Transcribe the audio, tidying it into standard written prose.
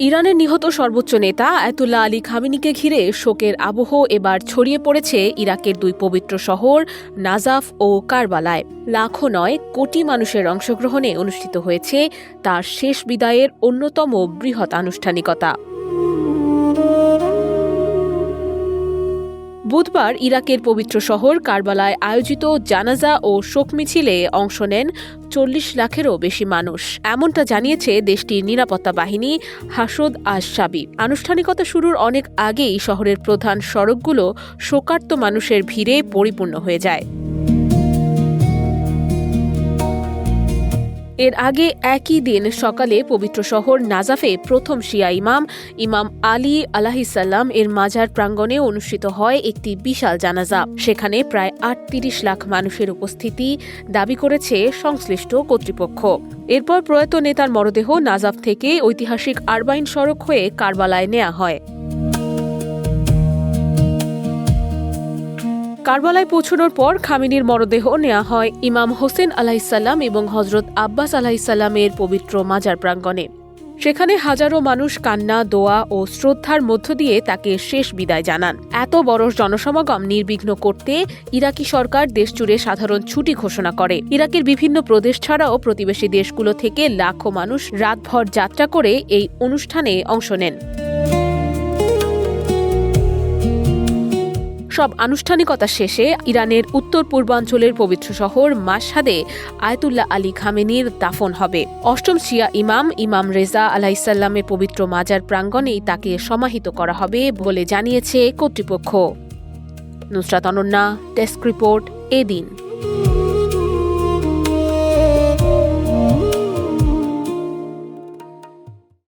ইরানের নিহত সর্বোচ্চ নেতা আয়াতুল্লাহ আলী খামেনিকে ঘিরে শোকের আবহ এবার ছড়িয়ে পড়েছে ইরাকের দুই পবিত্র শহর নাজাফ ও কারবালায়। লাখো নয়, কোটি মানুষের অংশগ্রহণে অনুষ্ঠিত হয়েছে তার শেষ বিদায়ের অন্যতম বৃহৎ আনুষ্ঠানিকতা। বুধবার ইরাকের পবিত্র শহর কারবালায় আয়োজিত জানাজা ও শোক মিছিলে অংশ নেন ৪০ লাখেরও বেশি মানুষ, এমনটা জানিয়েছে দেশটির নিরাপত্তা বাহিনী হাশদ আশ-শাবি। আনুষ্ঠানিকতা শুরুর অনেক আগেই শহরের প্রধান সড়কগুলো শোকার্ত মানুষের ভিড়ে পরিপূর্ণ হয়ে যায়। এর আগে একই দিন সকালে পবিত্র শহর নাজাফে প্রথম শিয়া ইমাম আলী আলাইহিসসালাম এর মাজার প্রাঙ্গণে অনুষ্ঠিত হয় একটি বিশাল জানাজা। সেখানে প্রায় ৩৮ লাখ মানুষের উপস্থিতি দাবি করেছে সংশ্লিষ্ট কর্তৃপক্ষ। এরপর প্রয়াত নেতার মরদেহ নাজাফ থেকে ঐতিহাসিক আরবাইন সড়ক হয়ে কারবালায় নেওয়া হয়। কারবালায় পৌঁছানোর পর খামেনির মরদেহ নেওয়া হয় ইমাম হোসেন আলাইহিসসালাম এবং হজরত আব্বাস আলাইহিসসালামের পবিত্র মাজার প্রাঙ্গণে। সেখানে হাজারো মানুষ কান্না, দোয়া ও শ্রদ্ধার মধ্য দিয়ে তাকে শেষ বিদায় জানান। এত বড় জনসমাগম নির্বিঘ্ন করতে ইরাকি সরকার দেশজুড়ে সাধারণ ছুটি ঘোষণা করে। ইরাকের বিভিন্ন প্রদেশ ছাড়াও প্রতিবেশী দেশগুলো থেকে লাখো মানুষ রাতভর যাত্রা করে এই অনুষ্ঠানে অংশ নেন। সব আনুষ্ঠানিকতা শেষে ইরানের উত্তর পূর্বাঞ্চলের পবিত্র শহর মাশহাদে আয়াতুল্লাহ আলী খামেনির দাফন হবে। অষ্টম শিয়া ইমাম রেজা আলাইহিসসালামের পবিত্র মাজার প্রাঙ্গণেই তাকে সমাহিত করা হবে বলে জানিয়েছে কর্তৃপক্ষ। নুসরাত অনন্যা, ডেস্ক রিপোর্ট, এদিন।